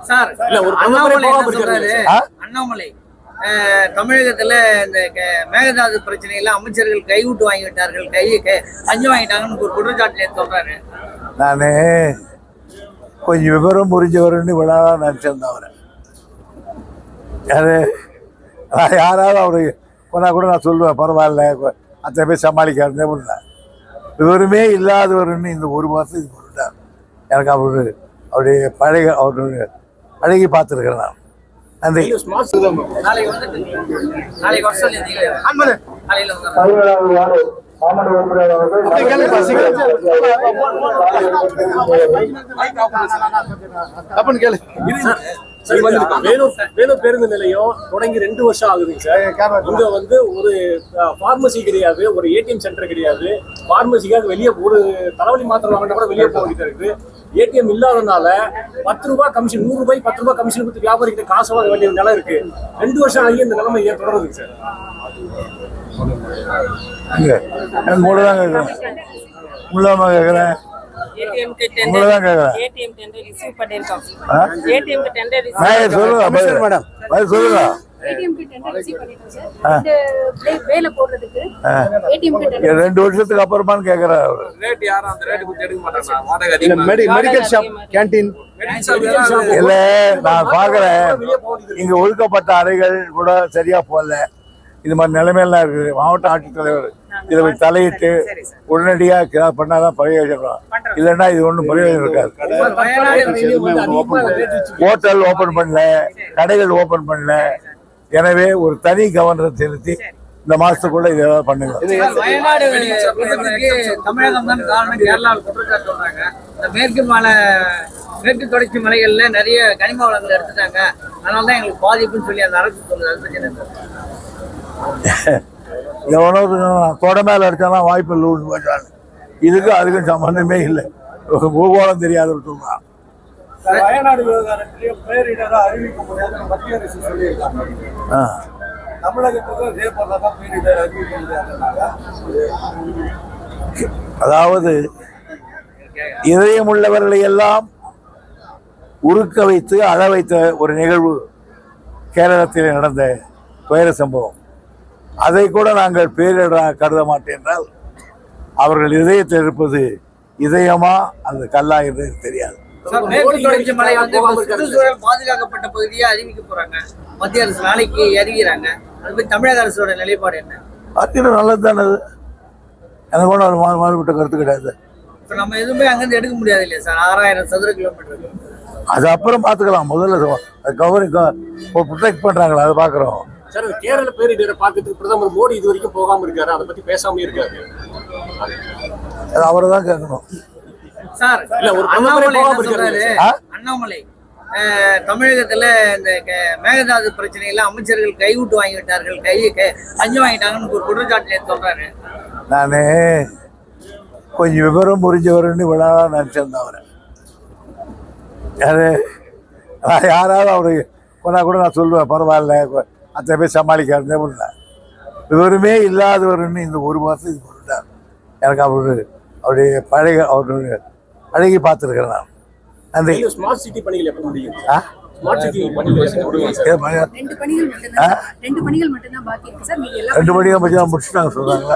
Sir Annamalai தமிழகத்துல இந்த மேகதாது பிரச்சனையில அமைச்சர்கள் கைவிட்டு வாங்கிவிட்டார்கள், லஞ்சம் வாங்கிட்டாங்கன்னு ஒரு குற்றச்சாட்டு சொல்றாரு. நானு கொஞ்சம் விவரம் புரிஞ்சவருன்னு விழா நினைச்சிருந்தேன் அவரை. யாராவது அவரு கொண்டா கூட நான் சொல்லுவேன், பரவாயில்ல அத்தனை பேர் சமாளிக்காருந்தே இல்லை. விவரமே இல்லாதவருன்னு இந்த ஒரு மாதம் இது பண்ணிட்டார். எனக்கு அவருடைய பழைய அவருடைய அழகி பார்த்துருக்கிறேன் நான். நன்றி. வேலூர் பேருந்து நிலையம் தொடங்கி 2 வருஷம் ஆகுதுங்க சார். இங்க வந்து ஒரு பார்மசி கிடையாது, ஒரு ஏடிஎம் சென்டர் கிடையாது. பார்மசிக்காக வெளியே ஒரு தலைவலி மாத்திரை வாங்கினா கூட வெளியே போக வேண்டியது இருக்கு. ஏடிஎம் இல்லாதனால 10 ரூபாய் கமிஷன், 100 ரூபாய் 10 ரூபாய் கமிஷன் கொடுத்து வியாபாரிகிட்ட காசு வாங்க வேண்டிய நிலை இருக்கு. 2 வருஷம் ஆகி இந்த நிலைமை ஏன் தொடருதுங்க சார்? ரெண்டு வருஷத்துக்கு அப்புறமான்னு கேக்குறாரு. மெடிக்கல் ஷாப், கேண்டீன் இல்ல. நான் பாக்குறேன் இங்க ஒதுக்கப்பட்ட அறைகள் கூட சரியா போடல. இது மாதிரி நிலைமையெல்லாம் இருக்குது. மாவட்ட ஆட்சித்தலைவர் இதை தலையிட்டு உடனடியாக பண்ணாதான் பிரயோஜனம், இல்லைன்னா இது ஒன்றும் பிரயோஜனம் இருக்காது. ஹோட்டல் ஓபன் பண்ணல, கடைகள் ஓபன் பண்ணல. எனவே ஒரு தனி கவனம் செலுத்தி இந்த மாசத்துக்குள்ள இது ஏதாவது பண்ணுங்க. தமிழகம் தான் காரணம் கேரளாவில் குற்றச்சாட்டு சொல்றாங்க. இந்த மேற்கு தொடர்ச்சி மலைகள்ல நிறைய கனிம வளங்களை எடுத்துட்டாங்க, அதனாலதான் எங்களுக்கு பாதிப்புன்னு சொல்லி அந்த அரசு சொல்லுது. எவனோ கொடை மேல அடிச்சாலும் வாய்ப்பு இல்லைன்னு போயிட்டாங்க. இதுக்கும் அதுக்கும் சம்பந்தமே இல்லை. பூகோளம் தெரியாத சொல்றான். வயநாடு விவகாரத்திலேயே பேரிடரா அறிவிக்க முடியாது மத்திய அரசு சொல்லியிருக்காங்க. தமிழகத்துக்கு இதே போலதான் பேரிடர் அறிவிக்க முடியாது. அதாவது இதயம் உள்ளவர்களை எல்லாம் உருக்க வைத்து அழ வைத்த ஒரு நிகழ்வு கேரளத்தில் நடந்த துயர சம்பவம். அதை கூட நாங்கள் பேரிடராக கருத மாட்டேன் என்றால் அவர்கள் இதயத்தில் இருப்பது இதயமா அந்த கல்லா என்று தெரியாது. பாதுகாக்கப்பட்ட பகுதியா அறிவிக்க போறாங்க மத்திய அரசு, நாளைக்கு அறிவிக்கிறாங்க. அது போய் தமிழக அரசோட நிலைப்பாடு என்ன? அது நல்லது தானே. எனக்கு ஒன்றும் மாறுபட்ட கருத்து கிடையாது. இப்ப நம்ம எதுவுமே அங்கிருந்து எடுக்க முடியாது இல்லையா சார்? 6000 சதுர கிலோமீட்டர். அது அப்புறம் பார்த்துக்கலாம். முதல்ல ப்ரொடெக்ட் பண்றாங்களா அதை பார்க்குறோம். சார், கேரள பேரிடரை பார்க்கறதுக்கு பிரதமர் மோடி இது வரைக்கும் போகாம இருக்காரு, அதை பத்தி பேசாம இருக்காரு. அது அவரை தான் கேட்கணும் சார். அண்ணாமலை தமிழகத்துல இந்த மேகதாது பிரச்சனையில அமைச்சர்கள் கைவிட்டு வாங்கிவிட்டார்கள், லஞ்சம் வாங்கிட்டாங்கன்னு ஒரு குற்றச்சாட்டு சொல்றாரு. நானு கொஞ்சம் விவரம் புரிஞ்சவருன்னு விழா நினைச்சிருந்தேன் அவரை. யாராவது அவரு கொண்டா கூட நான் சொல்லுவேன், பரவாயில்ல அத்தனை பேர் சமாளிக்காருந்தே இல்லை. விவரமே இல்லாதவருன்னு இந்த ஒரு மாதம் இது பண்ணிட்டார். எனக்கு அவருடைய பழைய அவருடைய அழகி பார்த்துருக்கிறேன் நான். நன்றி. ஸ்மார்ட் சிட்டி பணிகள் எப்போ முடியும்? ரெண்டு பணிகள் மட்டும் முடிச்சுட்டாங்க சொல்றாங்க.